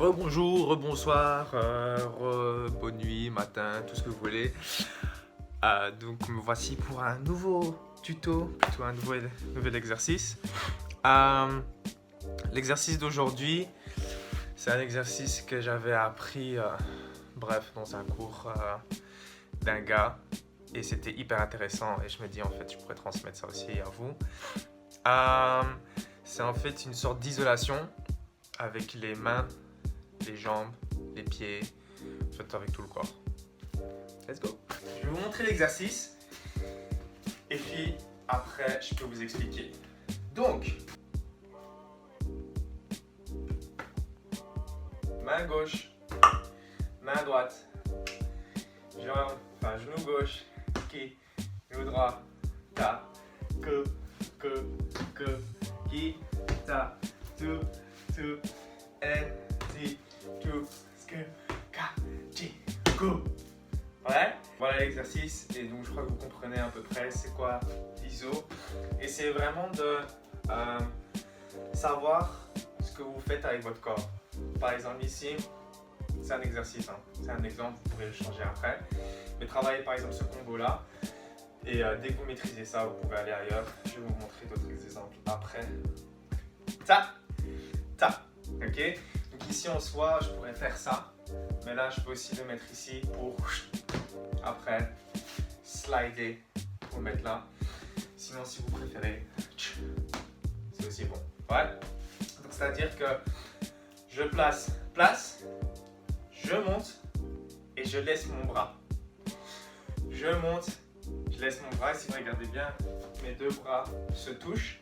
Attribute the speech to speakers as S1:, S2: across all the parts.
S1: Rebonjour, rebonsoir, bonne nuit, matin, tout ce que vous voulez. Donc me voici pour un nouveau tuto, plutôt un nouvel exercice. L'exercice d'aujourd'hui, c'est un exercice que j'avais appris, dans un cours d'un gars. Et c'était hyper intéressant et je me dis en fait je pourrais transmettre ça aussi à vous. C'est en fait une sorte d'isolation avec les mains, les jambes, les pieds, en fait avec tout le corps. Let's go. Je vais vous montrer l'exercice et puis après je peux vous expliquer. Donc, main gauche, main droite, genou gauche, genou droit, ta, que, qui, ta, tu, et, ti, tu, que, ka, ti, go. Ouais, voilà l'exercice et donc je crois que vous comprenez à peu près c'est quoi l'ISO et c'est vraiment de savoir ce que vous faites avec votre corps. Par exemple ici, c'est un exercice, c'est un exemple, vous pourrez le changer après. Mais travaillez par exemple ce combo là et dès que vous maîtrisez ça, vous pouvez aller ailleurs. Je vais vous montrer d'autres exemples après. Ta, ok. Donc ici en soi, je pourrais faire ça, mais là je peux aussi le mettre ici pour après slider pour le mettre là. Sinon si vous préférez, c'est aussi bon. Ouais. Donc c'est à dire que je place, je monte et je laisse mon bras. Je monte, je laisse mon bras et si vous regardez bien, mes deux bras se touchent.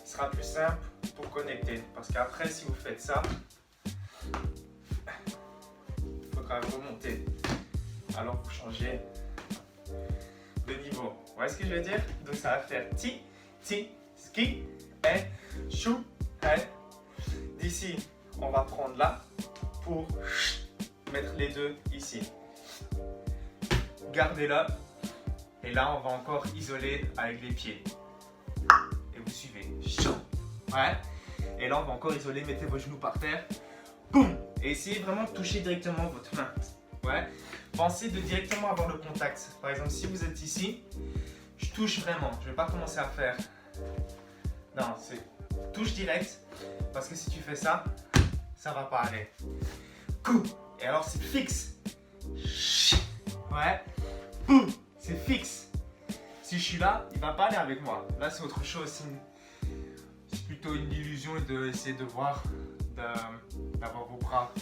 S1: Ce sera plus simple pour connecter parce qu'après si vous faites ça, il faut quand même remonter. Alors vous changez de niveau. Vous voyez ce que je veux dire? Donc ça va faire ti, ski, et chou, et. D'ici, on va prendre là pour mettre les deux ici. Gardez-le. Et là, on va encore isoler avec les pieds. Et vous suivez. Ouais. Et là, on va encore isoler. Mettez vos genoux par terre. Boum. Et essayez vraiment de toucher directement votre main. Ouais. Pensez de directement avoir le contact. Par exemple, si vous êtes ici, je touche vraiment. Je ne vais pas commencer à faire. Non, c'est touche direct. Parce que si tu fais ça, ça va pas aller. Coup. Et alors, c'est fixe. Ouais. Boum. C'est fixe. Si je suis là, il va pas aller avec moi. Là, c'est autre chose. C'est plutôt une illusion d'essayer de voir, d'avoir vos bras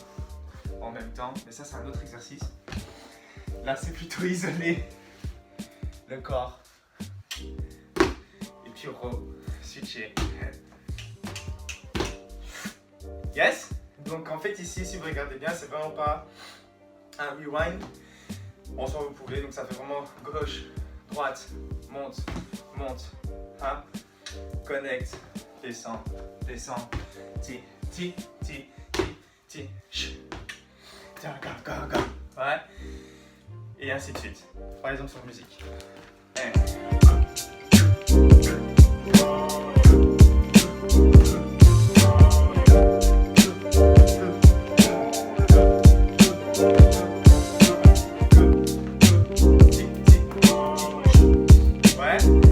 S1: en même temps. Mais ça, c'est un autre exercice. Là, c'est plutôt isoler le corps. Et puis, switcher. Yes? Donc, en fait, ici, si vous regardez bien, c'est vraiment pas un rewind. En soi, vous pouvez. Donc, ça fait vraiment gauche, droite, monte, connecte, descend, ti, ouais, et ainsi de suite. Par exemple sur musique.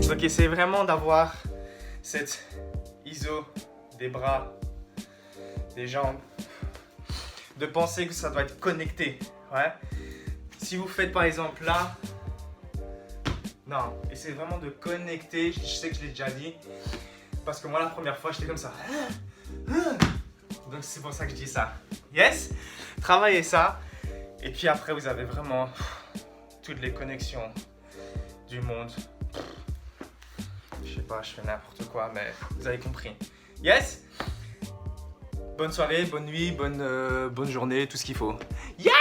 S1: Donc essayez vraiment d'avoir cette ISO des bras, des jambes, de penser que ça doit être connecté. Ouais. Si vous faites par exemple là, non, essayez vraiment de connecter. Je sais que je l'ai déjà dit, parce que moi la première fois j'étais comme ça. Donc c'est pour ça que je dis ça. Yes? Travaillez ça, et puis après vous avez vraiment toutes les connexions du monde. Je sais pas, je fais n'importe quoi, mais vous avez compris. Yes? Bonne soirée, bonne nuit, bonne journée, tout ce qu'il faut. Yeah!